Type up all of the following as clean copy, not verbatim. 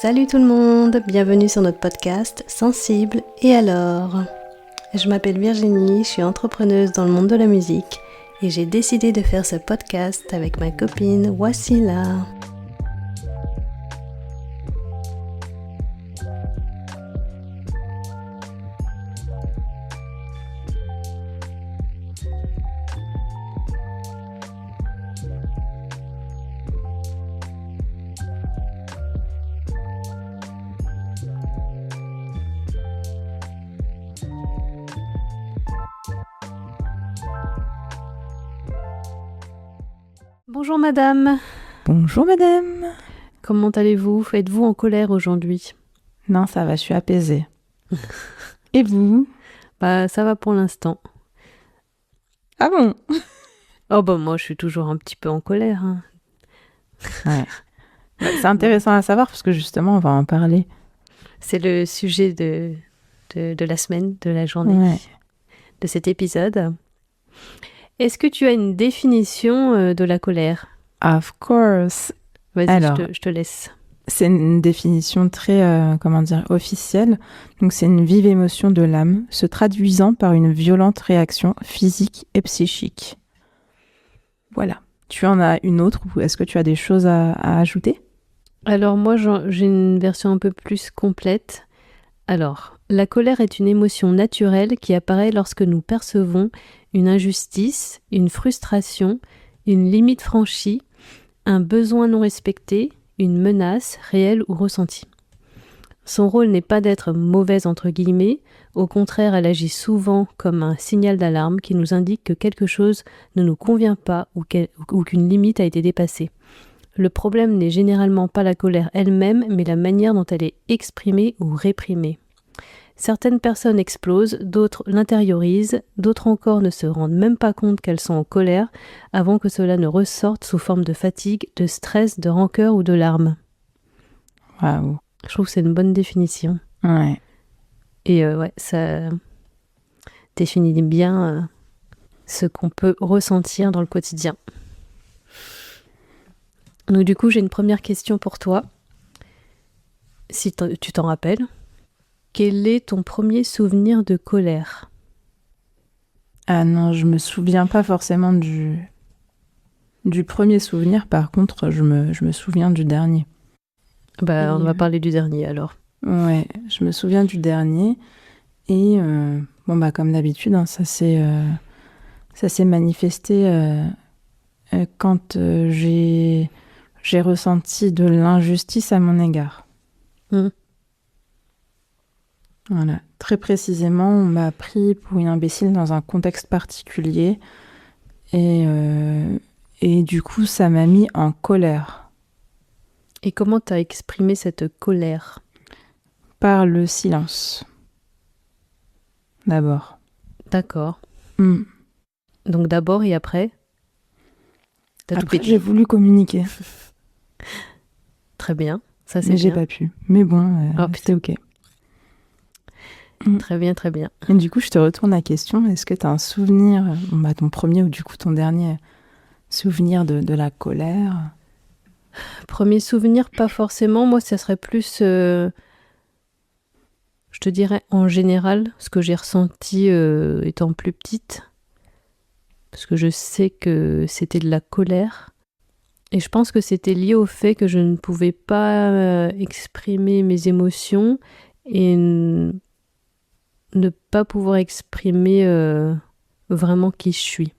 Salut tout le monde, bienvenue sur notre podcast Sensible et alors. Je m'appelle Virginie, je suis entrepreneuse dans le monde de la musique et j'ai décidé de faire ce podcast avec ma copine Wassila. Bonjour madame. Bonjour madame. Comment allez-vous? Êtes-vous en colère aujourd'hui? Non, ça va, je suis apaisée. Et vous? Bah ça va pour l'instant. Ah bon? Oh bah moi je suis toujours un petit peu en colère. Hein. Ouais. C'est intéressant à savoir parce que justement on va en parler. C'est le sujet de la semaine, de la journée, de cet épisode. Est-ce que tu as une définition de la colère? Of course. Vas-y, Alors, je te laisse. C'est une définition très, officielle. Donc c'est une vive émotion de l'âme, se traduisant par une violente réaction physique et psychique. Voilà. Tu en as une autre ou est-ce que tu as des choses à ajouter? Alors moi, j'ai une version un peu plus complète. Alors, la colère est une émotion naturelle qui apparaît lorsque nous percevons une injustice, une frustration, une limite franchie, un besoin non respecté, une menace réelle ou ressentie. Son rôle n'est pas d'être mauvaise entre guillemets, au contraire elle agit souvent comme un signal d'alarme qui nous indique que quelque chose ne nous convient pas ou qu'une limite a été dépassée. Le problème n'est généralement pas la colère elle-même, mais la manière dont elle est exprimée ou réprimée. Certaines personnes explosent, d'autres l'intériorisent, d'autres encore ne se rendent même pas compte qu'elles sont en colère avant que cela ne ressorte sous forme de fatigue, de stress, de rancœur ou de larmes. Waouh. Je trouve que c'est une bonne définition. Ouais. Et ça définit bien ce qu'on peut ressentir dans le quotidien. Donc du coup, j'ai une première question pour toi. Si tu t'en rappelles. Quel est ton premier souvenir de colère? Ah non, je me souviens pas forcément du premier souvenir. Par contre, je me souviens du dernier. On va parler du dernier alors. Ouais, je me souviens du dernier. Et comme d'habitude, hein, ça s'est manifesté quand j'ai ressenti de l'injustice à mon égard. Voilà. Très précisément, on m'a pris pour une imbécile dans un contexte particulier et du coup, ça m'a mis en colère. Et comment t'as exprimé cette colère? Par le silence. D'abord. D'accord. Donc d'abord et après? Après, j'ai voulu communiquer. Très bien, ça c'est mais bien. J'ai pas pu. Mais bon, c'était ok. Très bien, très bien. Et du coup, je te retourne la question. Est-ce que tu as un souvenir, ton premier ou du coup ton dernier souvenir de la colère? Premier souvenir, pas forcément. Moi, ça serait plus, je te dirais en général, ce que j'ai ressenti étant plus petite. Parce que je sais que c'était de la colère. Et je pense que c'était lié au fait que je ne pouvais pas exprimer mes émotions et ne pas pouvoir exprimer vraiment qui je suis.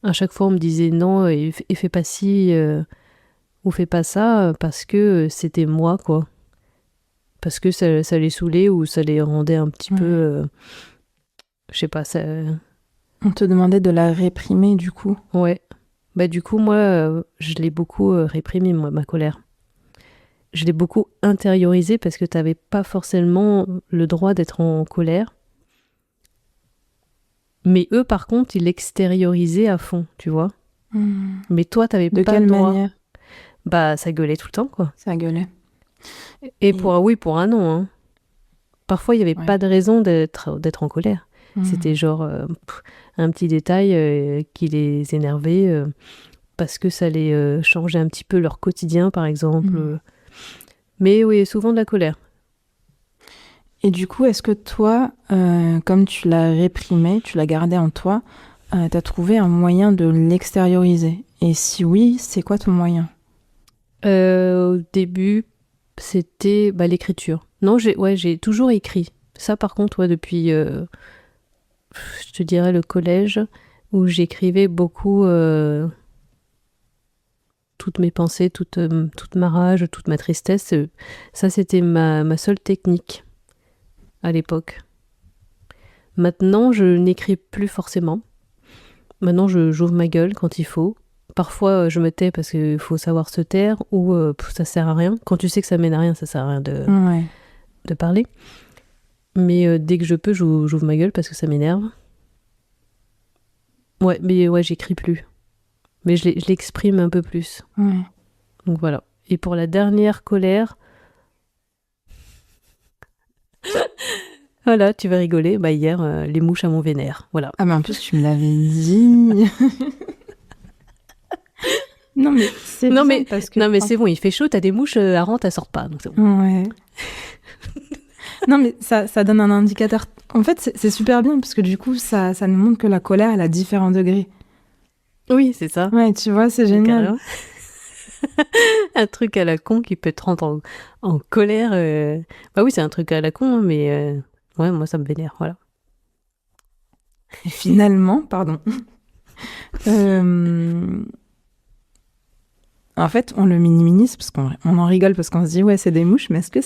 À chaque fois, on me disait non, et fais pas ci ou fais pas ça, parce que c'était moi, quoi. Parce que ça les saoulait ou ça les rendait un petit peu... je sais pas, ça... On te demandait de la réprimer, du coup? Ouais. Du coup, moi, je l'ai beaucoup réprimée, moi, ma colère. Je l'ai beaucoup intériorisée parce que t'avais pas forcément le droit d'être en colère. Mais eux, par contre, ils l'extériorisaient à fond, tu vois. Mais toi, t'avais pas le droit. De quelle manière? Ça gueulait tout le temps, quoi. Ça gueulait. Et pour un non. Hein. Parfois, il n'y avait pas de raison d'être en colère. C'était genre un petit détail qui les énervait. parce que ça allait changer un petit peu leur quotidien, par exemple. Mhm. Mais oui, souvent de la colère. Et du coup, est-ce que toi, comme tu l'as réprimé, tu l'as gardé en toi, t'as trouvé un moyen de l'extérioriser? Et si oui, c'est quoi ton moyen? Au début, c'était l'écriture. Non, j'ai toujours écrit. Ça, par contre, depuis, je te dirais, le collège, où j'écrivais beaucoup toutes mes pensées, toute ma rage, toute ma tristesse. Ça, c'était ma seule technique à l'époque. Maintenant, je n'écris plus forcément. Maintenant, j'ouvre ma gueule quand il faut. Parfois, je me tais parce qu'il faut savoir se taire ou ça sert à rien. Quand tu sais que ça mène à rien, ça sert à rien Ouais. de parler. Mais dès que je peux, j'ouvre ma gueule parce que ça m'énerve. Ouais, mais ouais, j'écris plus. Mais je l'exprime un peu plus. Ouais. Donc voilà. Et pour la dernière colère, voilà, tu vas rigoler. Hier, les mouches à mon vénère. Voilà. Ah, mais en plus, tu me l'avais dit. Non, mais c'est Non, bien mais, parce que... non, mais c'est bon, il fait chaud, t'as des mouches à rang, t'as sort pas. Donc c'est bon. Ouais. Non, mais ça donne un indicateur. En fait, c'est super bien parce que du coup, ça nous montre que la colère, elle a différents degrés. Oui, c'est ça. Ouais, tu vois, c'est génial. Carrément. Un truc à la con qui peut te rendre en colère. Bah oui, c'est un truc à la con, hein, mais ouais, moi, ça me vénère, voilà. Et finalement, pardon. En fait, on le minimise parce qu'on en rigole parce qu'on se dit, ouais, c'est des mouches, mais est-ce que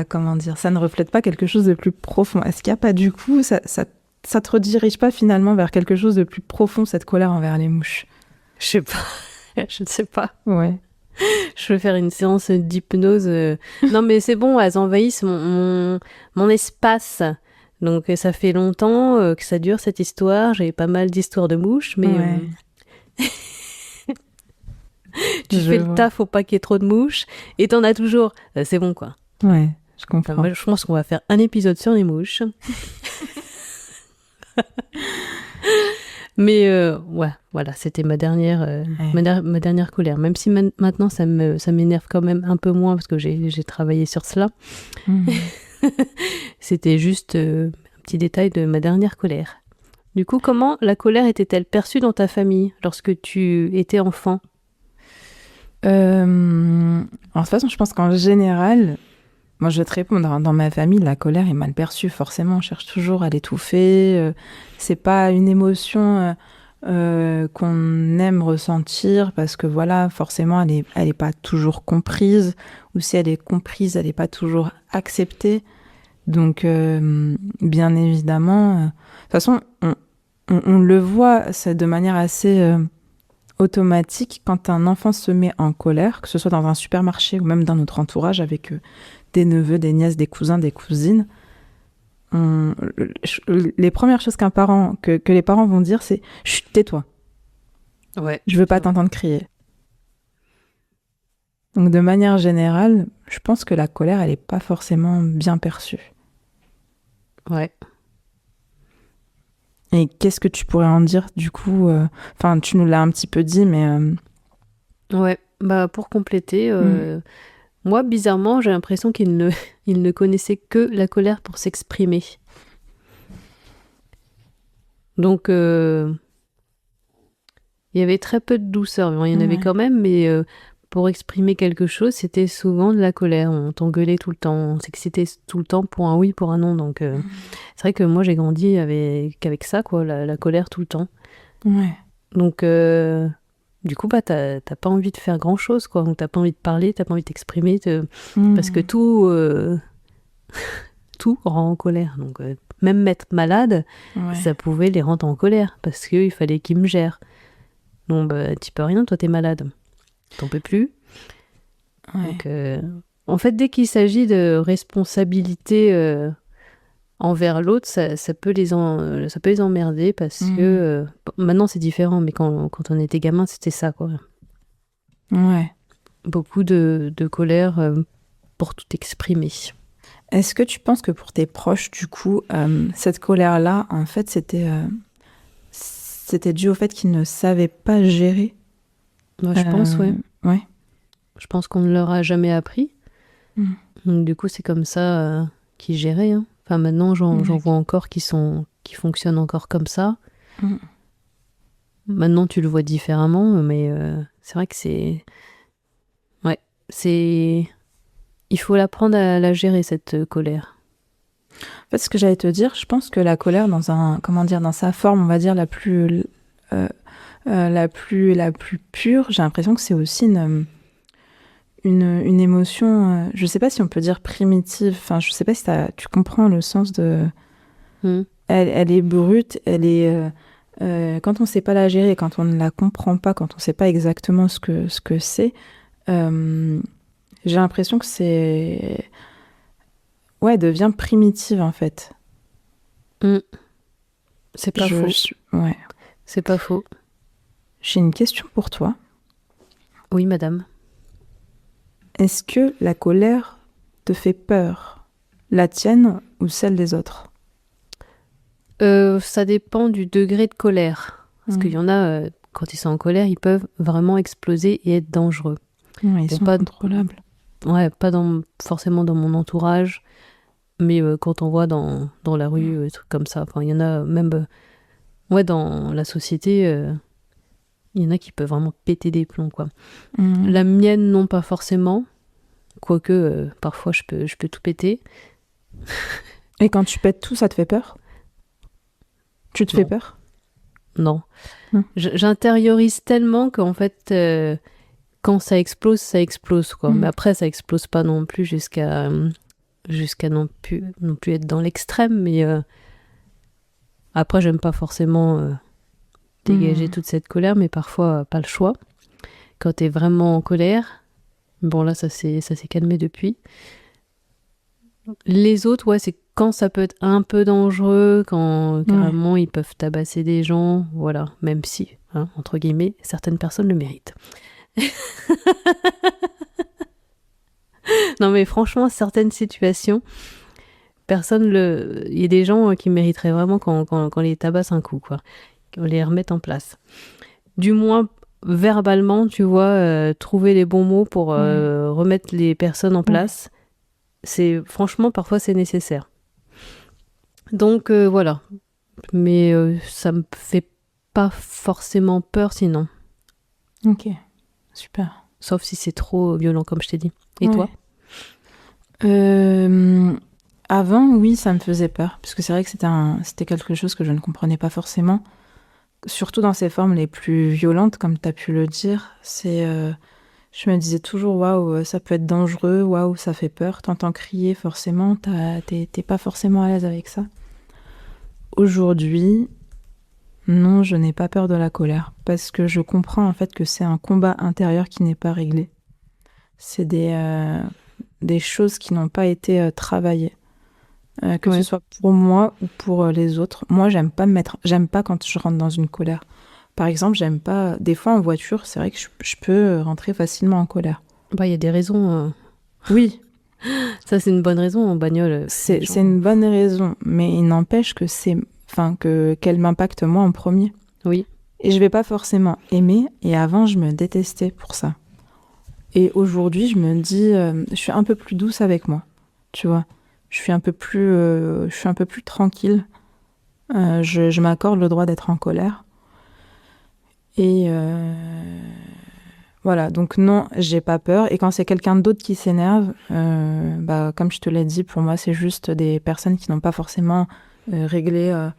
comment dire, ça ne reflète pas quelque chose de plus profond? Est-ce qu'il n'y a pas du coup, ça te redirige pas finalement vers quelque chose de plus profond, cette colère envers les mouches? Je sais pas. Je ne sais pas. Ouais. Je veux faire une séance d'hypnose. Non, mais c'est bon, elles envahissent mon espace. Donc, ça fait longtemps que ça dure, cette histoire. J'ai pas mal d'histoires de mouches, mais Ouais. tu Je fais le vois. taf, faut pas qu'il y ait trop de mouches. Et t'en as toujours. C'est bon, quoi. Ouais, je Enfin, comprends. moi, je pense qu'on va faire un épisode sur les mouches. Mais ouais, voilà, c'était ma dernière, Ouais. ma dernière colère. Même si maintenant, ça m'énerve quand même un peu moins parce que j'ai travaillé sur cela. Mhm. C'était juste un petit détail de ma dernière colère. Du coup, comment la colère était-elle perçue dans ta famille lorsque tu étais enfant? Alors, de toute façon, je pense qu'en général, moi, je vais te répondre. Dans ma famille, la colère est mal perçue, forcément. On cherche toujours à l'étouffer. C'est pas une émotion qu'on aime ressentir parce que, voilà, forcément, elle est pas toujours comprise. Ou si elle est comprise, elle n'est pas toujours acceptée. Donc, bien évidemment, de toute façon, on le voit c'est de manière assez automatique quand un enfant se met en colère, que ce soit dans un supermarché ou même dans notre entourage avec des neveux, des nièces, des cousins, des cousines. Les premières choses que les parents vont dire, c'est « Chut, tais-toi, Ouais. je veux pas t'entendre crier ». Donc, de manière générale, je pense que la colère, elle est pas forcément bien perçue. Ouais. Et qu'est-ce que tu pourrais en dire du coup Enfin, tu nous l'as un petit peu dit, mais... Ouais. Pour compléter, moi, bizarrement, j'ai l'impression qu'il ne connaissait que la colère pour s'exprimer. Donc, il y avait très peu de douceur. Bon, il y en avait quand même, mais pour exprimer quelque chose, c'était souvent de la colère. On t'engueulait tout le temps. On s'excitait tout le temps pour un oui, pour un non. Donc, c'est vrai que moi, j'ai grandi avec ça, quoi, la colère tout le temps. Ouais. Donc, du coup, t'as pas envie de faire grand-chose, quoi. T'as pas envie de parler, t'as pas envie de t'exprimer, parce que tout rend en colère. Donc, même m'être malade, ça pouvait les rendre en colère, parce qu'il fallait qu'ils me gèrent. Donc, tu peux rien, toi, t'es malade. T'en peux plus. Ouais. Donc, en fait, dès qu'il s'agit de responsabilité envers l'autre, ça peut les emmerder, parce que maintenant, c'est différent, mais quand on était gamin, c'était ça, quoi. Ouais. Beaucoup de colère pour tout exprimer. Est-ce que tu penses que pour tes proches, du coup, cette colère-là, en fait, c'était dû au fait qu'ils ne savaient pas gérer. Ouais, je pense, ouais. Ouais. Je pense qu'on ne leur a jamais appris. Mm. Donc, du coup, c'est comme ça qu'ils géraient. Hein. Enfin, maintenant, j'en Ouais. vois encore qui fonctionnent encore comme ça. Mm. Maintenant, tu le vois différemment, mais c'est vrai que c'est... Ouais, c'est... Il faut l'apprendre à la gérer, cette colère. En fait, ce que j'allais te dire, je pense que la colère, dans sa forme, on va dire, la plus pure, j'ai l'impression que c'est aussi une émotion, je sais pas si on peut dire primitive, enfin, je sais pas si tu comprends le sens de... Elle est brute, elle est... quand on sait pas la gérer, quand on ne la comprend pas, quand on sait pas exactement ce que c'est, j'ai l'impression que c'est... Ouais, elle devient primitive, en fait. C'est pas faux. Ouais. C'est pas faux. J'ai une question pour toi. Oui, madame. Est-ce que la colère te fait peur, la tienne ou celle des autres? Ça dépend du degré de colère. Parce qu'il y en a, quand ils sont en colère, ils peuvent vraiment exploser et être dangereux. Ouais, ils sont pas contrôlables. Ouais, pas forcément dans mon entourage, mais quand on voit dans la rue, des trucs comme ça. Enfin, il y en a même dans la société, il y en a qui peuvent vraiment péter des plombs, quoi. La mienne, non, pas forcément. Quoique, parfois, je peux tout péter. Et quand tu pètes tout, ça te fait peur? Tu te fais peur? Non. J'intériorise tellement qu'en fait, quand ça explose, quoi. Mais après, ça explose pas non plus jusqu'à non plus être dans l'extrême, mais après, j'aime pas forcément dégager toute cette colère, mais parfois, pas le choix. Quand t'es vraiment en colère, bon là, ça s'est calmé depuis. Les autres, ouais, c'est quand ça peut être un peu dangereux, quand carrément ils peuvent tabasser des gens, voilà, même si, hein, entre guillemets, certaines personnes le méritent. Non mais franchement, certaines situations, il y a des gens qui mériteraient vraiment qu'on les tabasse un coup, quoi, qu'on les remette en place. Du moins, verbalement, tu vois, trouver les bons mots pour remettre les personnes en place, franchement, parfois c'est nécessaire. Donc voilà, mais ça me fait pas forcément peur sinon. Ok, super. Sauf si c'est trop violent, comme je t'ai dit. Et toi? Avant, oui, ça me faisait peur, parce que c'est vrai que c'était quelque chose que je ne comprenais pas forcément, surtout dans ses formes les plus violentes, comme tu as pu le dire. Je me disais toujours, waouh, ça peut être dangereux, waouh, ça fait peur. T'entends crier, forcément, t'es pas forcément à l'aise avec ça. Aujourd'hui, non, je n'ai pas peur de la colère, parce que je comprends en fait que c'est un combat intérieur qui n'est pas réglé. C'est des choses qui n'ont pas été travaillées, que ce soit pour moi ou pour les autres. Moi, j'aime pas quand je rentre dans une colère. Par exemple, j'aime pas, des fois en voiture, c'est vrai que je peux rentrer facilement en colère. Bah, il y a des raisons. Oui. Ça, c'est une bonne raison en bagnole. C'est une bonne raison, mais il n'empêche que qu'elle m'impacte moi en premier. Oui. Et je vais pas forcément aimer, et avant, je me détestais pour ça. Et aujourd'hui, je me dis, je suis un peu plus douce avec moi, tu vois. Je suis un peu plus tranquille. Je m'accorde le droit d'être en colère. Et voilà, donc non, j'ai pas peur. Et quand c'est quelqu'un d'autre qui s'énerve, comme je te l'ai dit, pour moi, c'est juste des personnes qui n'ont pas forcément réglé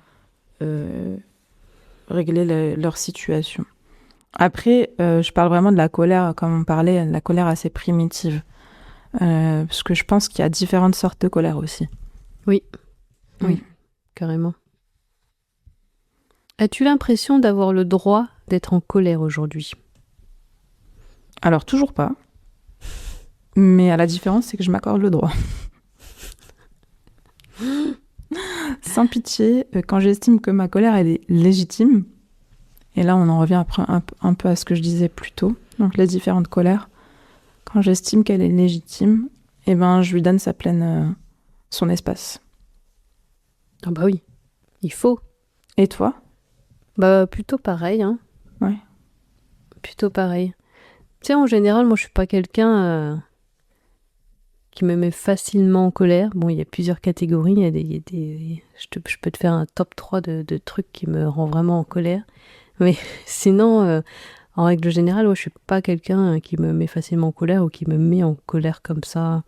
leur situation. Après, je parle vraiment de la colère, comme on parlait, de la colère assez primitive. Parce que je pense qu'il y a différentes sortes de colère aussi. Oui, oui, carrément. As-tu l'impression d'avoir le droit d'être en colère aujourd'hui? Alors, toujours pas. Mais à la différence, c'est que je m'accorde le droit. Sans pitié, quand j'estime que ma colère, elle est légitime, et là, on en revient après un peu à ce que je disais plus tôt, donc les différentes colères, quand j'estime qu'elle est légitime, eh ben, je lui donne son espace. Ah bah oui, il faut. Et toi? Bah, plutôt pareil, hein. Ouais. Plutôt pareil. Tu sais, en général, moi, je suis pas quelqu'un qui me met facilement en colère. Bon, il y a plusieurs catégories. Je peux te faire un top 3 de trucs qui me rend vraiment en colère. Mais sinon, en règle générale, ouais, je suis pas quelqu'un qui me met facilement en colère ou qui me met en colère comme ça.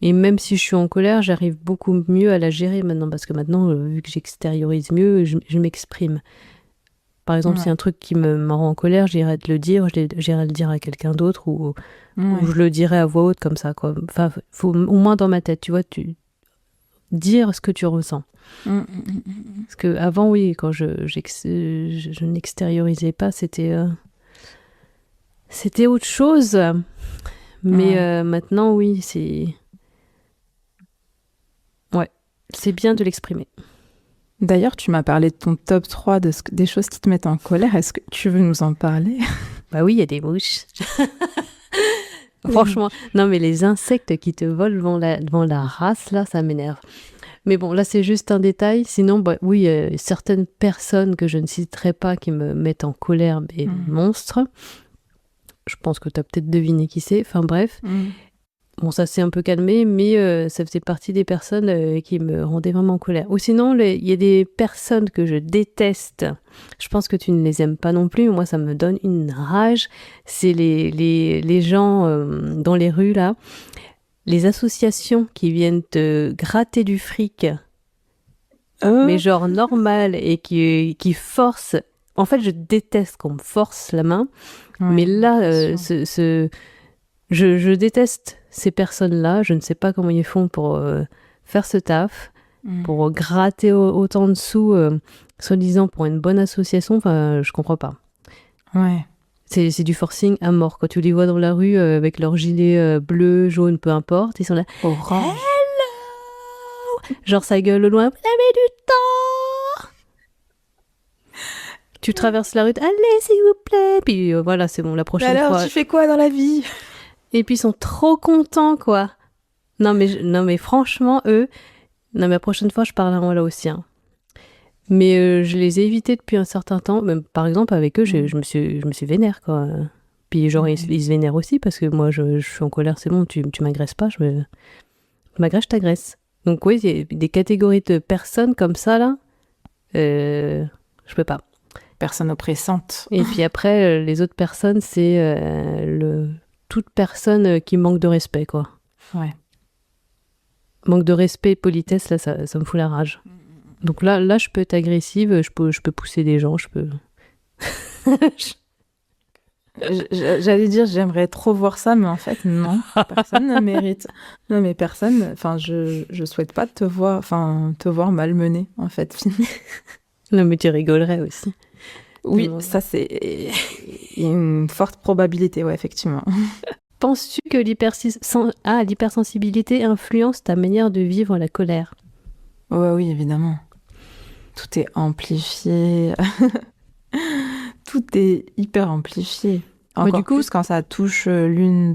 Et même si je suis en colère, j'arrive beaucoup mieux à la gérer maintenant. Parce que maintenant, vu que j'extériorise mieux, je m'exprime. Par exemple, si Ouais. un truc qui me rend en colère, j'irai te le dire, j'irai le dire à quelqu'un d'autre ou Ouais. je le dirai à voix haute comme ça, quoi. Enfin, faut au moins dans ma tête, tu vois, dire ce que tu ressens. Parce que avant, oui, quand je n'extériorisais pas, c'était autre chose. Mais Ouais. maintenant, oui, ouais, c'est bien de l'exprimer. D'ailleurs, tu m'as parlé de ton top 3 des choses qui te mettent en colère. Est-ce que tu veux nous en parler? Bah oui, il y a des mouches. Franchement, non, mais les insectes qui te volent devant la race, là, ça m'énerve. Mais bon, là, c'est juste un détail. Sinon, bah, oui, certaines personnes que je ne citerai pas qui me mettent en colère, mais monstres. Je pense que tu as peut-être deviné qui c'est. Enfin, bref. Bon, ça s'est un peu calmé, mais ça faisait partie des personnes qui me rendaient vraiment en colère. Ou sinon, il y a des personnes que je déteste. Je pense que tu ne les aimes pas non plus. Moi, ça me donne une rage. C'est les gens dans les rues, là. Les associations qui viennent te gratter du fric, mais genre normal, et qui forcent. En fait, je déteste qu'on me force la main. Ouais, Mais là, bien sûr. je déteste ces personnes-là. Je ne sais pas comment ils font pour faire ce taf, pour gratter autant de sous, soi-disant pour une bonne association. Enfin, je comprends pas. Ouais. C'est du forcing à mort. Quand tu les vois dans la rue avec leur gilet bleu, jaune, peu importe, ils sont là. Orange. Hello! Genre, ça gueule au loin. Vous avez du temps! Tu traverses la rue. Allez, s'il vous plaît. Puis voilà, c'est bon, la prochaine Alors, fois. tu fais quoi dans la vie? Et puis ils sont trop contents, quoi. Non mais franchement, eux, non mais la prochaine fois, je parle à moi là aussi. Hein. Mais je les ai évités depuis un certain temps. Même, par exemple, avec eux, je me suis vénère, quoi. Puis genre, ils se vénèrent aussi parce que moi, je suis en colère, c'est bon, tu m'agresses pas, tu m'agresses, je t'agresse. Donc oui, il y a des catégories de personnes comme ça, là. Je peux pas. Personne oppressante. Et puis après, les autres personnes, c'est toute personne qui manque de respect, quoi. Ouais. Manque de respect et politesse, là, ça me fout la rage. Donc là, je peux être agressive, je peux pousser des gens, je peux... J'allais dire, j'aimerais trop voir ça, mais en fait, non. Personne ne mérite. Non, mais personne, enfin, je souhaite pas te voir malmené, en fait. Non, mais tu rigolerais aussi. Oui, ça, c'est... Il y a une forte probabilité, ouais, effectivement. Penses-tu que l'hypersensibilité influence ta manière de vivre la colère? Ouais, oui, évidemment. Tout est amplifié. Tout est hyper amplifié. Encore du coup, plus quand ça touche l'un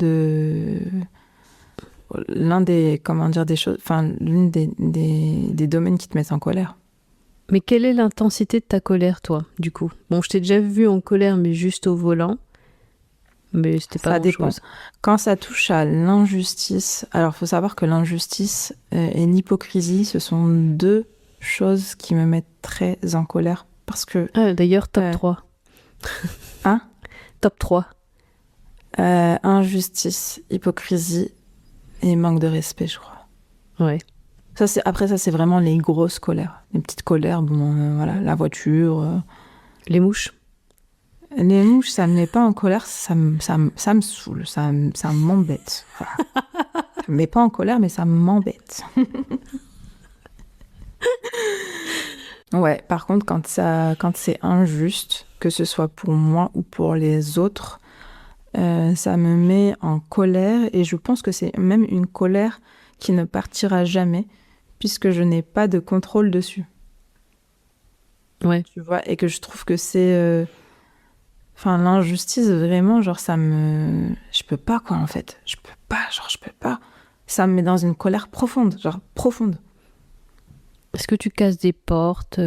des, comment dire, des choses, enfin, l'une des domaines qui te mettent en colère. mais quelle est l'intensité de ta colère, toi, du coup? Bon, je t'ai déjà vu en colère, mais juste au volant. Mais c'était pas grand-chose. Quand ça touche à l'injustice, alors il faut savoir que l'injustice et l'hypocrisie, ce sont deux choses qui me mettent très en colère. Parce que... Ah, d'ailleurs, top 3. Hein? Top 3. Injustice, hypocrisie et manque de respect, je crois. Ouais. Après, ça, c'est vraiment les grosses colères. Les petites colères, bon, voilà, la voiture. Les mouches. Les mouches, ça me met pas en colère, ça me saoule, ça m'embête. Voilà. Ça me met pas en colère, mais ça m'embête. Ouais, par contre, quand c'est injuste, que ce soit pour moi ou pour les autres, ça me met en colère et je pense que c'est même une colère qui ne partira jamais puisque je n'ai pas de contrôle dessus. Ouais. Tu vois, et que je trouve que c'est... Enfin, l'injustice, vraiment, genre, je peux pas, quoi, en fait. Je peux pas. Ça me met dans une colère profonde, genre, profonde. Est-ce que tu casses des portes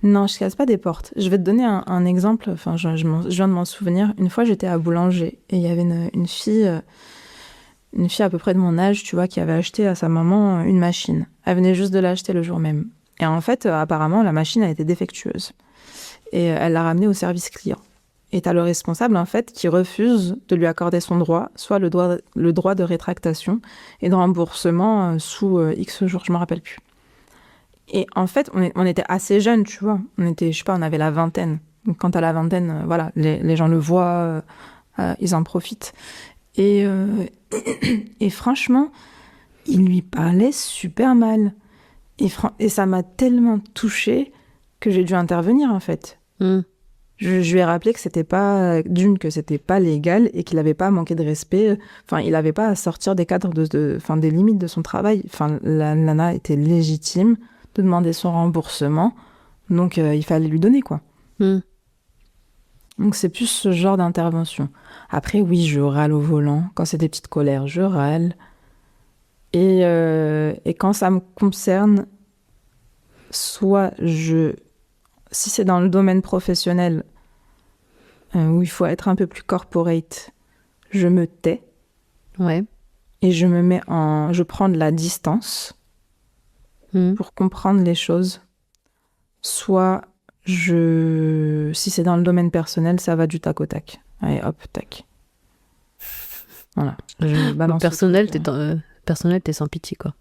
Non, je casse pas des portes. Je vais te donner un exemple. Enfin, je viens de m'en souvenir. Une fois, j'étais à Boulanger et il y avait une fille à peu près de mon âge, tu vois, qui avait acheté à sa maman une machine. Elle venait juste de l'acheter le jour même. Et en fait, apparemment, la machine a été défectueuse. Et elle l'a ramenée au service client. Et t'as le responsable, en fait, qui refuse de lui accorder son droit, soit le droit de rétractation et de remboursement sous X jours, je me rappelle plus. Et en fait, on était assez jeunes, tu vois. On était, je sais pas, on avait la vingtaine. Donc quand t'as la vingtaine, voilà, les gens le voient, ils en profitent. Et, et franchement, il lui parlait super mal. Et ça m'a tellement touchée que j'ai dû intervenir, en fait. Je lui ai rappelé que c'était pas, que c'était pas légal et qu'il n'avait pas à manquer de respect. Enfin, il n'avait pas à sortir des cadres des limites de son travail. Enfin, la nana était légitime de demander son remboursement. Donc, il fallait lui donner, quoi. Donc, c'est plus ce genre d'intervention. Après, oui, je râle au volant. Quand c'est des petites colères, je râle. Et quand ça me concerne, soit si c'est dans le domaine professionnel, où il faut être un peu plus corporate, je me tais. Ouais. Et je prends de la distance pour comprendre les choses. Soit si c'est dans le domaine personnel, ça va du tac au tac. Allez, hop, tac. Voilà. Personnel, t'es sans pitié, quoi.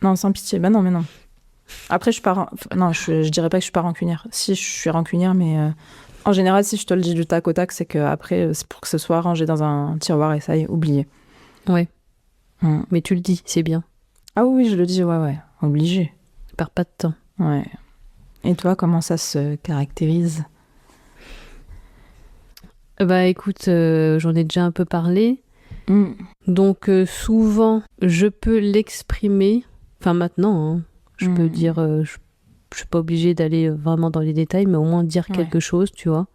Non, sans pitié. Bah non, mais non. Après, non, je dirais pas que je suis pas rancunière. Si, je suis rancunière, mais en général, si je te le dis du tac au tac, c'est que après, c'est pour que ce soit rangé dans un tiroir et ça y est, oublié. Ouais. Mais tu le dis, c'est bien. Ah oui, je le dis, ouais, obligé. Perds pas de temps. Ouais. Et toi, comment ça se caractérise ? Bah écoute, j'en ai déjà un peu parlé. Donc souvent, je peux l'exprimer. Enfin maintenant, hein, je peux dire, je suis pas obligée d'aller vraiment dans les détails, mais au moins dire quelque chose, tu vois.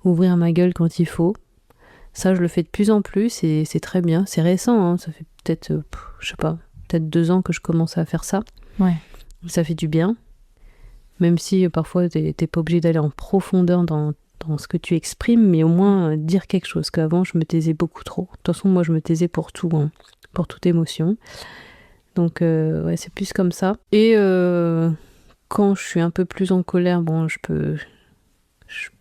Ouvrir ma gueule quand il faut. Ça, je le fais de plus en plus et c'est très bien. C'est récent, hein, ça fait peut-être, je sais pas, peut-être 2 ans que je commence à faire ça. Ouais. Ça fait du bien. Même si parfois, t'es pas obligé d'aller en profondeur dans ce que tu exprimes, mais au moins dire quelque chose. Qu'avant, je me taisais beaucoup trop. De toute façon, moi, je me taisais pour tout, hein, pour toute émotion. Donc, ouais, c'est plus comme ça. Et quand je suis un peu plus en colère, bon, je peux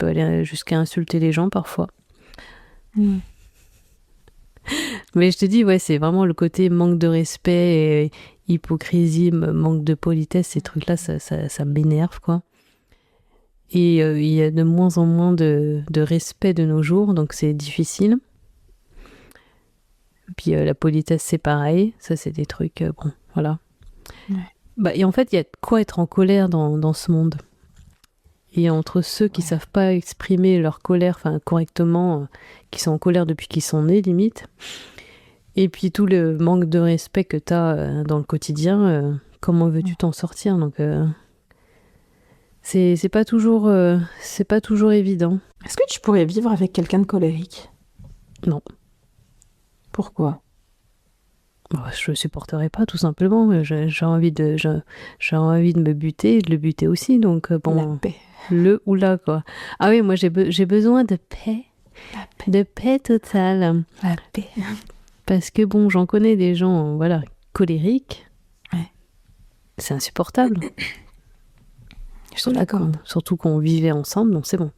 aller jusqu'à insulter les gens parfois. Mais je te dis, ouais, c'est vraiment le côté manque de respect, et hypocrisie, manque de politesse, ces trucs-là, ça m'énerve, quoi. Et il y a de moins en moins de respect de nos jours, donc c'est difficile. Puis la politesse, c'est pareil. Ça, c'est des trucs, bon, voilà. Ouais. Bah, et en fait, il y a de quoi être en colère dans ce monde. Et entre ceux qui savent pas exprimer leur colère correctement, qui sont en colère depuis qu'ils sont nés, limite, et puis tout le manque de respect que tu as dans le quotidien, comment veux-tu t'en sortir ? Donc, c'est pas toujours évident. Est-ce que tu pourrais vivre avec quelqu'un de colérique ? Non. Pourquoi ? Je supporterais pas, tout simplement. J'ai envie de me buter et de le buter aussi. Donc, bon. La paix. Le ou là, quoi. Ah oui, moi, j'ai besoin de paix. La paix. De paix totale. La paix. Parce que, bon, j'en connais des gens, voilà, colériques. Ouais. C'est insupportable. Je suis d'accord. Surtout qu'on vivait ensemble, donc c'est bon.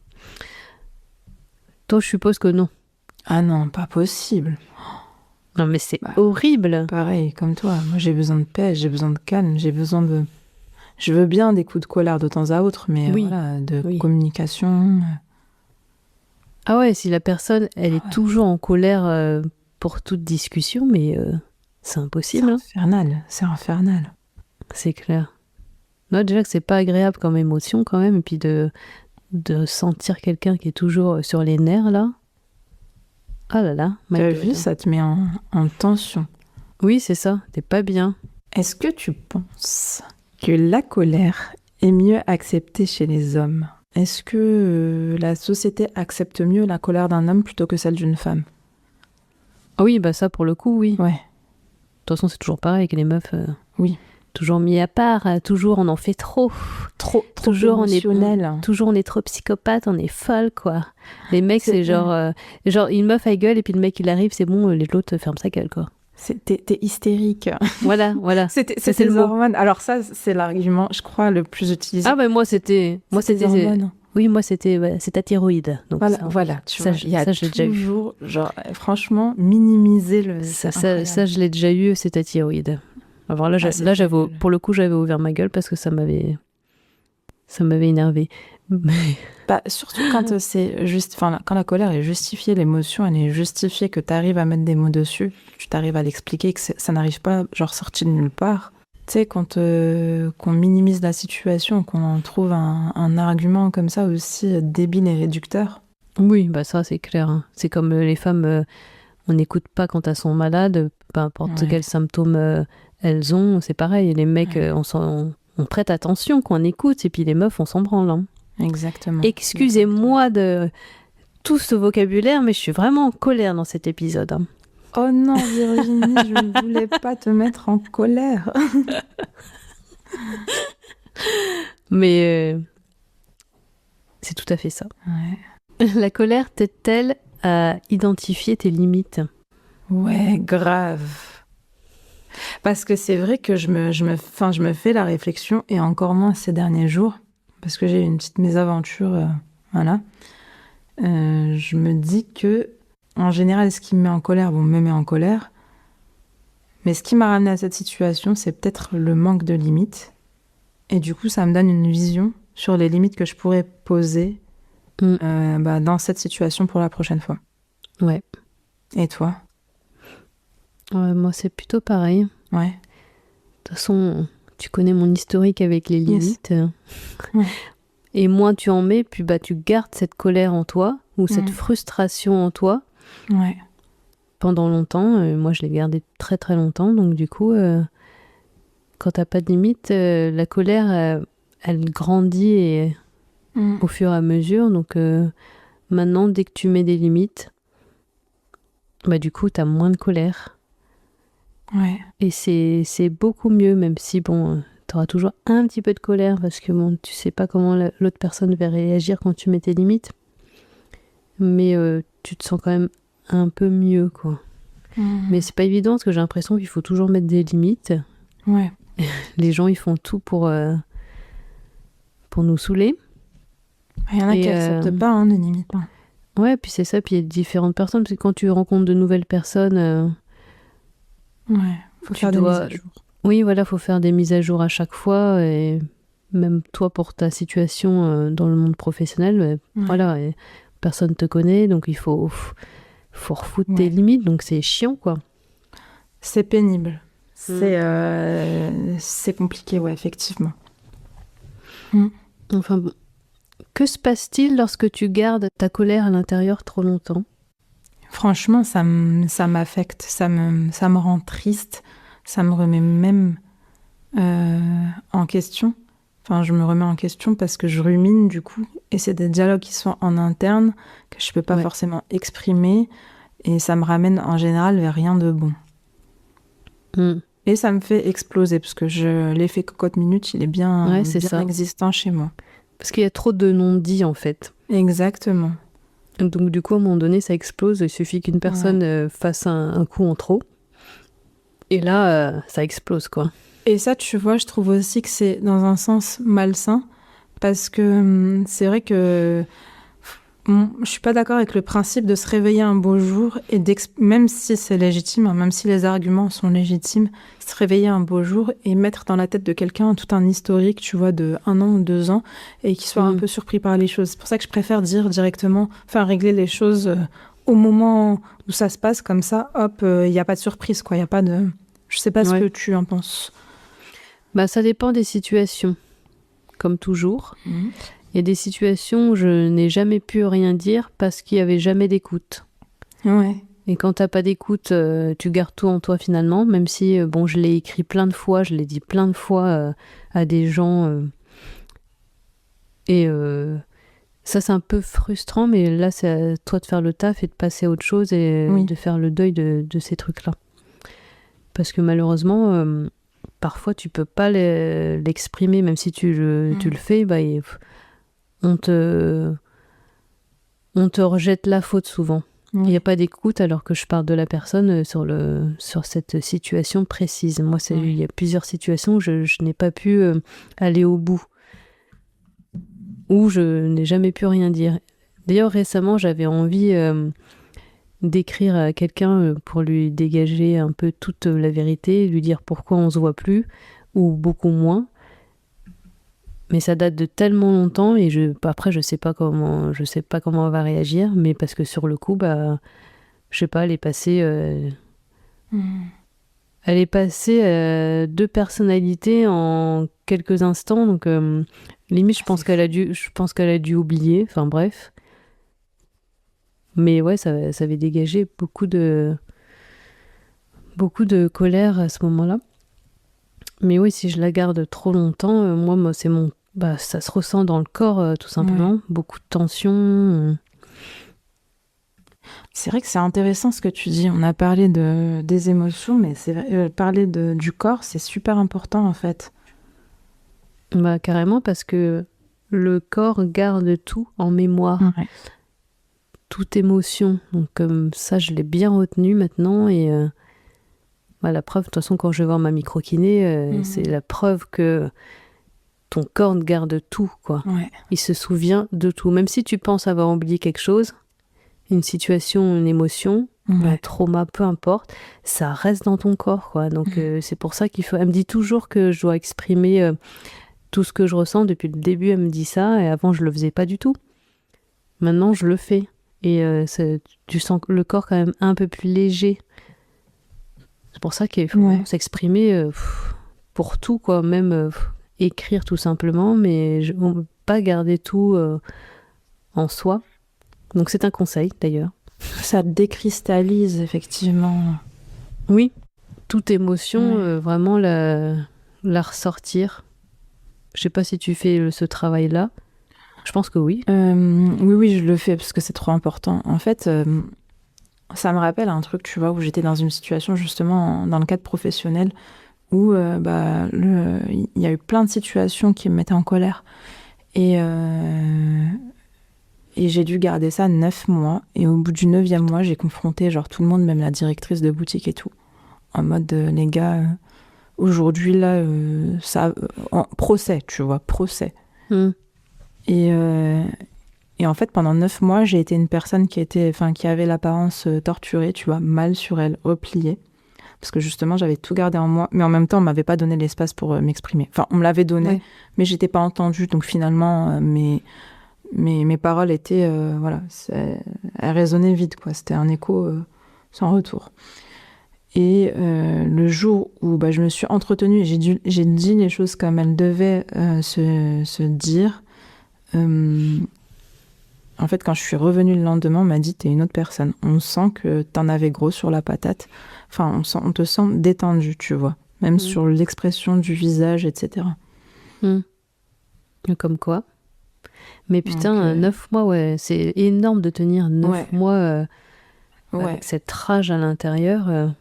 Toi, je suppose que non. Ah non, pas possible. Non, mais c'est horrible. Pareil, comme toi. Moi, j'ai besoin de paix, j'ai besoin de calme, j'ai besoin de... Je veux bien des coups de colère de temps à autre, mais voilà, communication. Ah ouais, si la personne, elle est toujours en colère pour toute discussion, mais c'est impossible. C'est infernal. C'est clair. Non, déjà que c'est pas agréable comme émotion quand même, et puis de sentir quelqu'un qui est toujours sur les nerfs, là. Ah là là. T'as vu, ça te met en tension. Oui, c'est ça, t'es pas bien. Est-ce que tu penses que la colère est mieux acceptée chez les hommes ? Est-ce que la société accepte mieux la colère d'un homme plutôt que celle d'une femme ? Ah oui, bah ça pour le coup, oui. Ouais. De toute façon, c'est toujours pareil avec les meufs. Oui. toujours mis à part, toujours on en fait trop. Trop Toujours émotionnel. Toujours on est trop psychopathe, on est folle, quoi. Les mecs, c'est genre une meuf elle gueule et puis le mec il arrive, c'est bon, l'autre ferme sa gueule, quoi. T'es hystérique. Voilà. C'était le les mot. hormones. Alors ça, c'est l'argument, je crois, le plus utilisé. Ah, moi c'était les hormones. Oui, moi c'était c'est ta thyroïde. Donc Voilà, tu vois, il y a ça, je l'ai déjà eu. toujours, genre, franchement, minimiser le... Ça, je l'ai déjà eu, c'est ta thyroïde. Alors là, j'avais, pour le coup, j'avais ouvert ma gueule parce que ça m'avait énervé. Surtout quand c'est juste, quand la colère est justifiée, l'émotion, elle est justifiée, que tu arrives à mettre des mots dessus, tu t'arrives à l'expliquer, que ça n'arrive pas, genre, sorti de nulle part. Tu sais, quand qu'on minimise la situation, qu'on trouve un argument comme ça aussi débile et réducteur. Oui, ça, c'est clair. Hein. C'est comme les femmes, on n'écoute pas quand elles sont malades, peu importe quels symptômes elles ont, c'est pareil. Les mecs, on prête attention quand on écoute, et puis les meufs, on s'en branle. Hein. Exactement. Excusez-moi de tout ce vocabulaire, mais je suis vraiment en colère dans cet épisode. Hein. Oh non, Virginie, je ne voulais pas te mettre en colère. Mais c'est tout à fait ça. Ouais. La colère t'aide-t-elle à identifier tes limites ? Ouais, grave. Parce que c'est vrai que je me fais la réflexion, et encore moins ces derniers jours, parce que j'ai eu une petite mésaventure, voilà. Je me dis que, en général, ce qui me met en colère, me met en colère. Mais ce qui m'a ramené à cette situation, c'est peut-être le manque de limites. Et du coup, ça me donne une vision sur les limites que je pourrais poser dans cette situation pour la prochaine fois. Ouais. Et toi ? Moi, c'est plutôt pareil. Ouais. De toute façon, tu connais mon historique avec les limites. Yes. Ouais. Et moins tu en mets, plus tu gardes cette colère en toi, ou cette frustration en toi. Ouais. Pendant longtemps. Moi, je l'ai gardée très très longtemps. Donc du coup, quand t'as pas de limite, la colère, elle grandit au fur et à mesure. Donc maintenant, dès que tu mets des limites, du coup, t'as moins de colère. Ouais. Et c'est beaucoup mieux, même si, t'auras toujours un petit peu de colère parce que, tu sais pas comment l'autre personne va réagir quand tu mets tes limites. Mais tu te sens quand même un peu mieux, quoi. Mais c'est pas évident parce que j'ai l'impression qu'il faut toujours mettre des limites. Ouais. Les gens, ils font tout pour nous saouler. Il y en a qui acceptent pas les limites. Ouais, puis c'est ça, puis il y a différentes personnes, parce que quand tu rencontres de nouvelles personnes... faut faire des mises à jour. Oui, voilà, faut faire des mises à jour à chaque fois, et même toi, pour ta situation dans le monde professionnel, voilà, et personne te connaît, donc il faut refoutre tes limites, donc c'est chiant, quoi. C'est pénible. C'est compliqué, ouais, effectivement. Enfin bon. Que se passe-t-il lorsque tu gardes ta colère à l'intérieur trop longtemps ? Franchement, ça m'affecte, ça me rend triste, ça me remet même en question. Enfin, je me remets en question parce que je rumine, du coup, et c'est des dialogues qui sont en interne, que je peux pas forcément exprimer, et ça me ramène en général vers rien de bon. Et ça me fait exploser, parce que l'effet cocotte minute, il est bien existant chez moi. Parce qu'il y a trop de non-dits, en fait. Exactement. Donc du coup, à un moment donné, ça explose. Il suffit qu'une personne fasse un coup en trop. Et là, ça explose, quoi. Et ça, tu vois, je trouve aussi que c'est dans un sens malsain. Parce que c'est vrai que je suis pas d'accord avec le principe de se réveiller un beau jour et même si c'est légitime, même si les arguments sont légitimes, se réveiller un beau jour et mettre dans la tête de quelqu'un tout un historique, tu vois, de 1 an ou 2 ans, et qu'il soit un peu surpris par les choses. C'est pour ça que je préfère dire directement, régler les choses au moment où ça se passe, comme ça, hop, il n'y a pas de surprise, quoi. Il y a pas de... Je sais pas ce que tu en penses. Ça dépend des situations, comme toujours. Il y a des situations où je n'ai jamais pu rien dire parce qu'il n'y avait jamais d'écoute. Ouais. Et quand tu n'as pas d'écoute, tu gardes tout en toi finalement, même si je l'ai écrit plein de fois, je l'ai dit plein de fois à des gens. Et ça, c'est un peu frustrant, mais là, c'est à toi de faire le taf et de passer à autre chose et de faire le deuil de ces trucs-là. Parce que malheureusement, parfois tu peux pas l'exprimer, même si tu le fais, bah, on te rejette la faute souvent. Il n'y a pas d'écoute alors que je parle de la personne sur cette situation précise. Moi, il y a plusieurs situations où je n'ai pas pu aller au bout, où je n'ai jamais pu rien dire. D'ailleurs, récemment, j'avais envie d'écrire à quelqu'un pour lui dégager un peu toute la vérité, lui dire pourquoi on se voit plus, ou beaucoup moins. Mais ça date de tellement longtemps et après je sais pas comment on va réagir, mais parce que sur le coup, bah, je sais pas, elle est passée deux personnalités en quelques instants, donc limite je pense qu'elle a dû oublier. Enfin bref. Mais ouais, ça avait dégagé beaucoup de colère à ce moment-là. Mais oui, si je la garde trop longtemps, moi c'est ça se ressent dans le corps, tout simplement. Beaucoup de tension. C'est vrai que c'est intéressant ce que tu dis. On a parlé des émotions, mais c'est vrai, parler du corps, c'est super important en fait. Bah carrément, parce que le corps garde tout en mémoire. Ouais. Toute émotion. Donc comme ça, je l'ai bien retenu maintenant. Et la preuve, de toute façon, quand je vais voir ma micro-kiné, c'est la preuve que ton corps garde tout, quoi. Ouais. Il se souvient de tout. Même si tu penses avoir oublié quelque chose, une situation, une émotion, un trauma, peu importe, ça reste dans ton corps, quoi. Donc c'est pour ça qu'il faut... Elle me dit toujours que je dois exprimer tout ce que je ressens. Depuis le début, elle me dit ça. Et avant, je le faisais pas du tout. Maintenant, je le fais. Et tu sens le corps quand même un peu plus léger. C'est pour ça qu'il faut s'exprimer pour tout, quoi. Même écrire tout simplement, mais on ne peut pas garder tout en soi. Donc c'est un conseil, d'ailleurs. Ça décristallise, effectivement. Oui, toute émotion, vraiment la ressortir. Je sais pas si tu fais ce travail-là. Je pense que oui. Oui, je le fais parce que c'est trop important. En fait, ça me rappelle un truc, tu vois, où j'étais dans une situation justement dans le cadre professionnel où il y a eu plein de situations qui me mettaient en colère. Et j'ai dû garder ça 9 mois. Et au bout du 9e mois, j'ai confronté genre tout le monde, même la directrice de boutique et tout. En mode, les gars, aujourd'hui, là, procès, tu vois, procès. Et en fait, pendant 9 mois, j'ai été une personne qui avait l'apparence torturée, tu vois, mal sur elle, repliée. Parce que justement, j'avais tout gardé en moi. Mais en même temps, on m'avait pas donné l'espace pour m'exprimer. Enfin, on me l'avait donné, mais j'étais pas entendue. Donc finalement, mes paroles étaient... elles résonnaient vide, quoi. C'était un écho sans retour. Et le jour où je me suis entretenue et j'ai dit les choses comme elles devaient se dire... En fait, quand je suis revenue le lendemain, on m'a dit « t'es une autre personne. On sent que t'en avais gros sur la patate. Enfin, on te sent détendue, tu vois. Même sur l'expression du visage, etc. » Comme quoi. Mais putain, 9 mois, c'est énorme de tenir 9 mois avec cette rage à l'intérieur.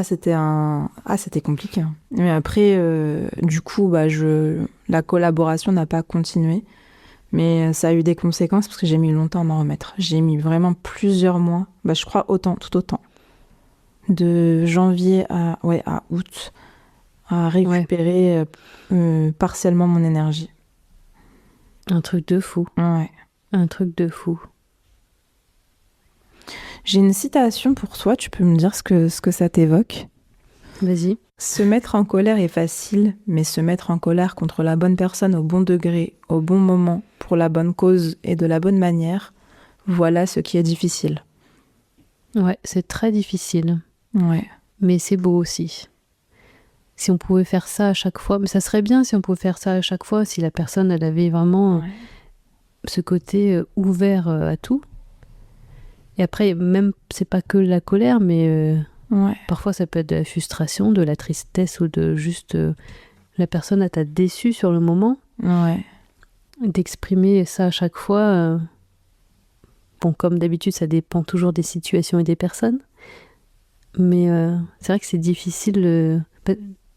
C'était compliqué. Hein. Mais après, du coup, la collaboration n'a pas continué. Mais ça a eu des conséquences parce que j'ai mis longtemps à m'en remettre. J'ai mis vraiment plusieurs mois, je crois tout autant. De janvier à août, à récupérer partiellement mon énergie. Un truc de fou. Ouais. Un truc de fou. J'ai une citation pour toi, tu peux me dire ce que ça t'évoque ? Vas-y. Se mettre en colère est facile, mais se mettre en colère contre la bonne personne au bon degré, au bon moment, pour la bonne cause et de la bonne manière, voilà ce qui est difficile. Ouais, c'est très difficile. Ouais. Mais c'est beau aussi. Si on pouvait faire ça à chaque fois, mais ça serait bien si on pouvait faire ça à chaque fois, si la personne elle avait vraiment ce côté ouvert à tout. Et après, même, c'est pas que la colère, mais parfois ça peut être de la frustration, de la tristesse ou de juste la personne t'a déçu sur le moment. Ouais. D'exprimer ça à chaque fois. Bon, comme d'habitude, ça dépend toujours des situations et des personnes. Mais c'est vrai que c'est difficile.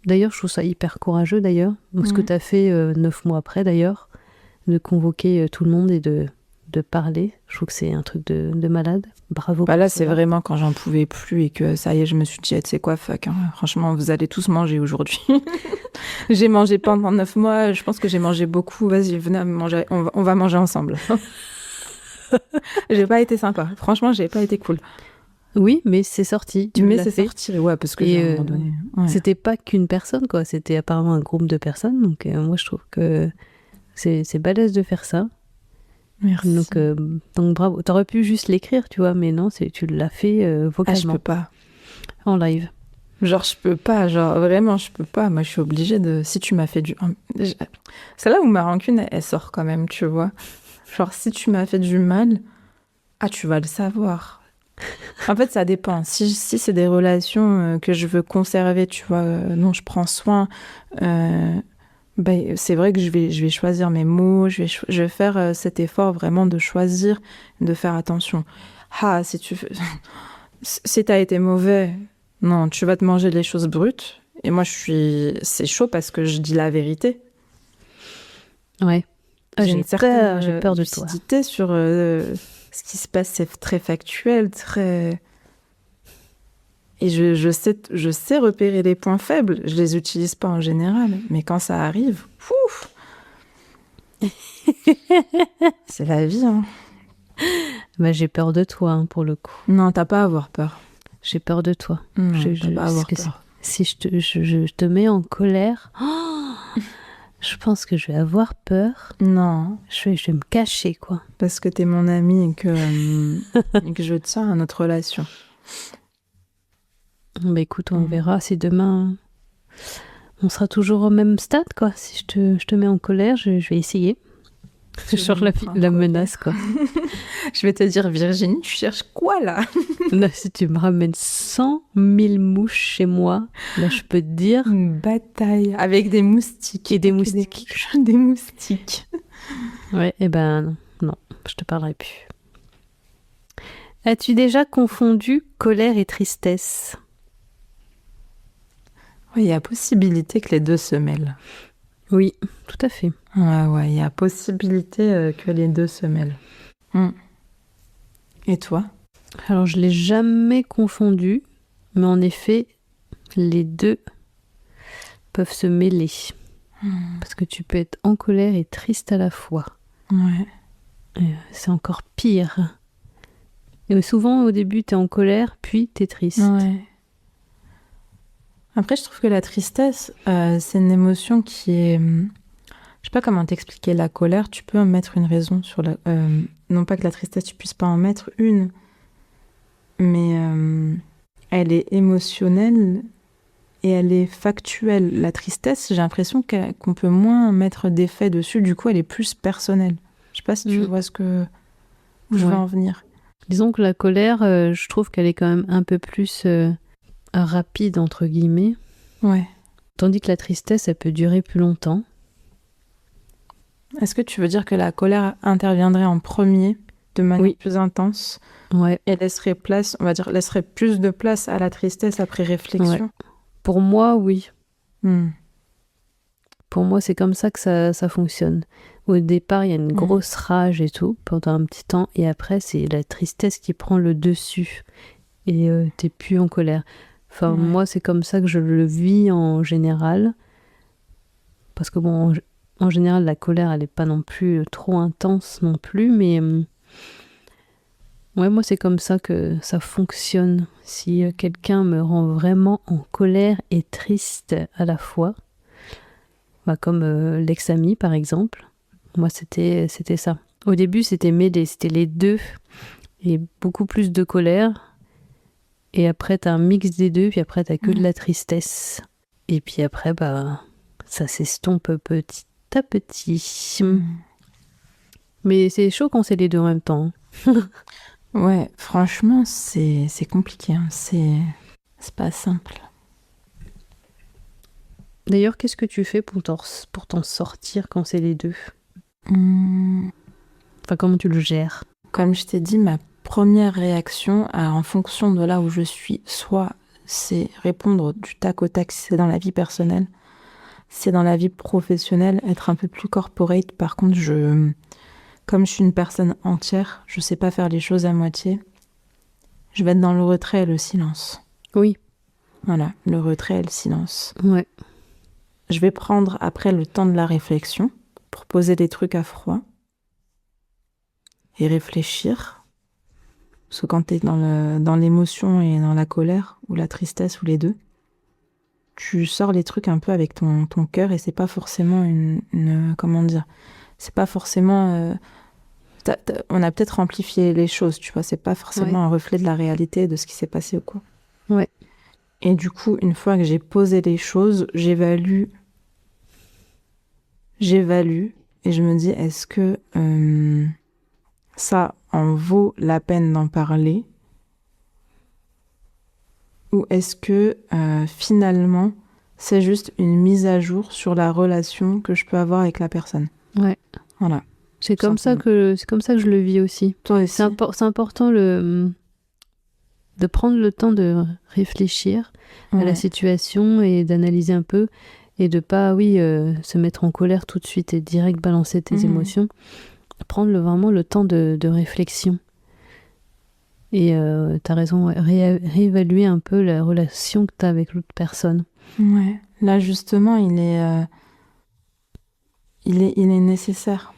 D'ailleurs, je trouve ça hyper courageux, d'ailleurs. Donc, ce que tu as fait 9 mois après, d'ailleurs, de convoquer tout le monde et de parler. Je trouve que c'est un truc de malade. Bravo. Bah là, c'est vraiment quand j'en pouvais plus et que ça y est, je me suis dit, tu sais quoi, fuck, hein. Franchement, vous allez tous manger aujourd'hui. J'ai mangé pendant 9 mois, je pense que j'ai mangé beaucoup. Vas-y, venez manger, on va manger ensemble. J'ai pas été sympa. Franchement, j'ai pas été cool. Oui, mais c'est sorti. Mais c'est sorti, ouais, parce que j'ai à un moment donné. Ouais. C'était pas qu'une personne, quoi. C'était apparemment un groupe de personnes. Donc, moi, je trouve que c'est balèze de faire ça. Merci. Donc bravo. T'aurais pu juste l'écrire, tu vois, mais non, tu l'as fait vocalement. Ah, je peux pas. En live. Genre, je peux pas. Genre, vraiment, je peux pas. Moi, je suis obligée de... Si tu m'as fait du... C'est là où ma rancune, elle sort quand même, tu vois. Genre, si tu m'as fait du mal, tu vas le savoir. En fait, ça dépend. Si c'est des relations que je veux conserver, tu vois, dont je prends soin, c'est vrai que je vais choisir mes mots, je vais faire cet effort vraiment de choisir, de faire attention. Si t'as été mauvais, non, tu vas te manger les choses brutes. Et moi, c'est chaud parce que je dis la vérité. Ouais. J'ai une certaine peur de toi. lucidité sur ce qui se passe, c'est très factuel, très... Et je sais repérer les points faibles. Je les utilise pas en général, mais quand ça arrive, c'est la vie. Hein. Bah, j'ai peur de toi, hein, pour le coup. Non, t'as pas à avoir peur. J'ai peur de toi. Non, t'as pas à avoir peur. Si je te mets en colère, je pense que je vais avoir peur. Non. Je vais me cacher, quoi. Parce que t'es mon ami et que je tiens à notre relation. Bah écoute, on verra si demain on sera toujours au même stade, quoi. Si je te mets en colère, je vais essayer. Genre la menace, quoi. Je vais te dire, Virginie, tu cherches quoi, là? Là, si tu me ramènes 100 000 mouches chez moi, là, je peux te dire... Une bataille avec des moustiques. Et des moustiques. Des moustiques. Ouais, et ben non, je te parlerai plus. As-tu déjà confondu colère et tristesse ? Oui, il y a possibilité que les deux se mêlent. Oui, tout à fait. Ouais, il y a possibilité que les deux se mêlent. Et toi ? Alors, je ne l'ai jamais confondu, mais en effet, les deux peuvent se mêler. Parce que tu peux être en colère et triste à la fois. Ouais. Et c'est encore pire. Et souvent, au début, tu es en colère, puis tu es triste. Ouais. Après, je trouve que la tristesse, c'est une émotion qui est... Je sais pas comment t'expliquer. La colère, tu peux en mettre une raison sur la... non pas que la tristesse, tu puisses pas en mettre une, mais elle est émotionnelle et elle est factuelle. La tristesse, j'ai l'impression qu'on peut moins mettre d'effet dessus. Du coup, elle est plus personnelle. Je sais pas si tu vois où je veux en venir. Disons que la colère, je trouve qu'elle est quand même un peu plus... rapide entre guillemets. Ouais. Tandis que la tristesse, elle peut durer plus longtemps. Est-ce que tu veux dire que la colère interviendrait en premier, de manière plus intense, et laisserait plus de place à la tristesse après réflexion ? Pour moi, oui. Pour moi, c'est comme ça que ça fonctionne. Au départ, il y a une grosse rage et tout, pendant un petit temps, et après, c'est la tristesse qui prend le dessus. Et t'es plus en colère. Enfin, moi, c'est comme ça que je le vis en général. Parce que bon, en général, la colère, elle n'est pas non plus trop intense non plus, mais moi, c'est comme ça que ça fonctionne. Si quelqu'un me rend vraiment en colère et triste à la fois, comme l'ex-ami, par exemple, moi, c'était ça. Au début, c'était mêlé, c'était les deux, et beaucoup plus de colère. Et après, t'as un mix des deux, puis après, t'as que de la tristesse. Et puis après, ça s'estompe petit à petit. Mais c'est chaud quand c'est les deux en même temps. Ouais, franchement, c'est compliqué. Hein. C'est pas simple. D'ailleurs, qu'est-ce que tu fais pour t'en sortir quand c'est les deux ? Enfin, comment tu le gères ? Comme je t'ai dit, ma première réaction, en fonction de là où je suis, soit c'est répondre du tac au tac si c'est dans la vie personnelle. Si c'est dans la vie professionnelle, être un peu plus corporate. Par contre, comme je suis une personne entière, je sais pas faire les choses à moitié. Je vais être dans le retrait et le silence. Oui. Voilà, le retrait et le silence. Ouais. Je vais prendre après le temps de la réflexion pour poser des trucs à froid et réfléchir. Parce que quand tu es dans l'émotion et dans la colère, ou la tristesse, ou les deux, tu sors les trucs un peu avec ton cœur et c'est pas forcément comment dire, c'est pas forcément... on a peut-être amplifié les choses, tu vois, c'est pas forcément un reflet de la réalité de ce qui s'est passé ou quoi. Ouais. Et du coup, une fois que j'ai posé les choses, j'évalue et je me dis, est-ce que ça en vaut la peine d'en parler? Ou est-ce que finalement, c'est juste une mise à jour sur la relation que je peux avoir avec la personne? Ouais. Voilà. C'est comme ça que je le vis aussi. Toi aussi. C'est important de prendre le temps de réfléchir à la situation et d'analyser un peu et de pas, se mettre en colère tout de suite et direct balancer tes émotions. Prendre vraiment le temps de réflexion. Et t'as raison, réévaluer un peu la relation que t'as avec l'autre personne. Ouais. Là, justement, il est nécessaire.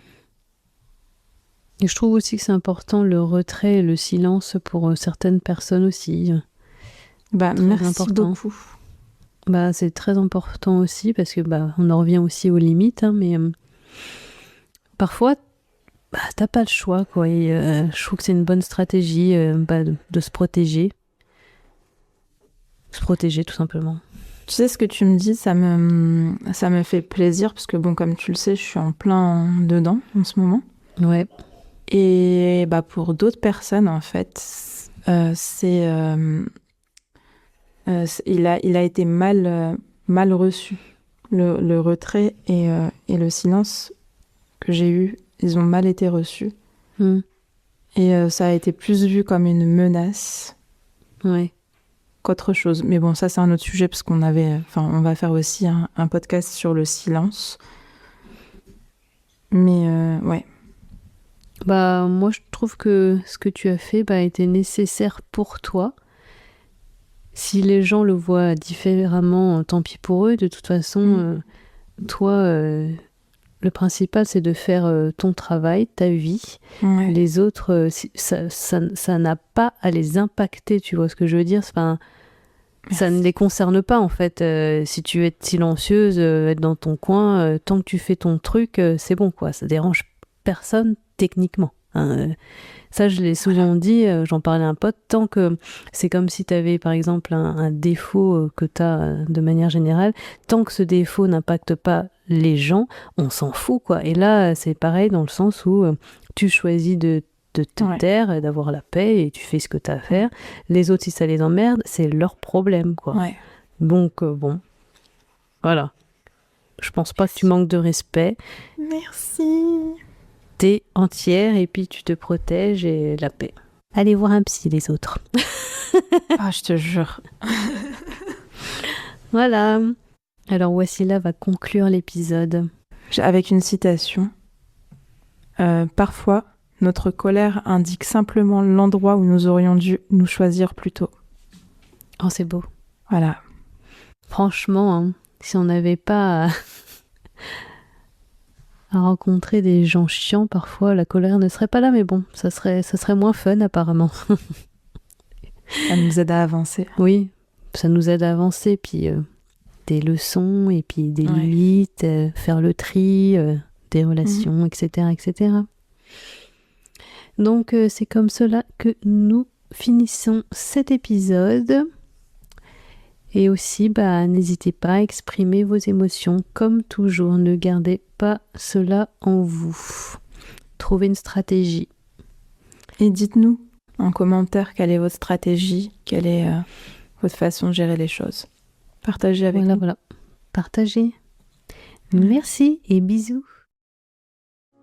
Et je trouve aussi que c'est important le retrait et le silence pour certaines personnes aussi. Merci important. beaucoup. C'est très important aussi parce que on en revient aussi aux limites, hein, mais parfois t'as pas le choix, quoi. Et je trouve que c'est une bonne stratégie de se protéger. Se protéger tout simplement. Tu sais, ce que tu me dis, ça me fait plaisir parce que bon, comme tu le sais, je suis en plein dedans en ce moment. Ouais. Et pour d'autres personnes, en fait, il a été mal reçu. Le retrait et le silence que j'ai eu, ils ont mal été reçus. Et ça a été plus vu comme une menace qu'autre chose. Mais bon, ça c'est un autre sujet parce on va faire aussi un podcast sur le silence. Mais ouais. Moi, je trouve que ce que tu as fait était nécessaire pour toi. Si les gens le voient différemment, tant pis pour eux. De toute façon, toi, le principal, c'est de faire ton travail, ta vie. Ouais. Les autres, ça n'a pas à les impacter, tu vois ce que je veux dire? Ça ne les concerne pas, en fait. Si tu es silencieuse, être dans ton coin, tant que tu fais ton truc, c'est bon, quoi. Ça dérange personne techniquement. Ça, je l'ai souvent dit, j'en parlais à un pote, tant que c'est comme si tu avais par exemple un défaut que tu as de manière générale, tant que ce défaut n'impacte pas les gens, on s'en fout, quoi. Et là, c'est pareil dans le sens où tu choisis de te taire et d'avoir la paix et tu fais ce que tu as à faire. Les autres, si ça les emmerde, c'est leur problème, quoi. Ouais. Donc, bon, voilà. Je pense pas que tu manques de respect. Merci. T'es entière et puis tu te protèges et la paix. Allez voir un psy, les autres. Je te jure. Voilà. Alors Wassila va conclure l'épisode. Avec une citation. Parfois, notre colère indique simplement l'endroit où nous aurions dû nous choisir plus tôt. Oh, c'est beau. Voilà. Franchement, si on n'avait pas à rencontrer des gens chiants, parfois la colère ne serait pas là, mais bon, ça serait moins fun apparemment. Ça nous aide à avancer. Oui, ça nous aide à avancer, puis des leçons, et puis des limites, faire le tri, des relations, etc., etc. Donc c'est comme cela que nous finissons cet épisode. Et aussi, n'hésitez pas à exprimer vos émotions comme toujours. Ne gardez pas cela en vous. Trouvez une stratégie. Et dites-nous en commentaire quelle est votre stratégie, quelle est votre façon de gérer les choses. Partagez avec nous. Voilà. Partagez. Merci et bisous.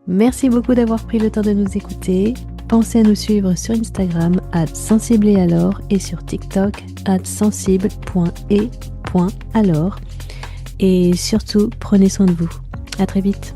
Merci beaucoup d'avoir pris le temps de nous écouter. Pensez à nous suivre sur Instagram @sensibleetalors et sur TikTok @sensible.et.alors. Et surtout, prenez soin de vous. À très vite.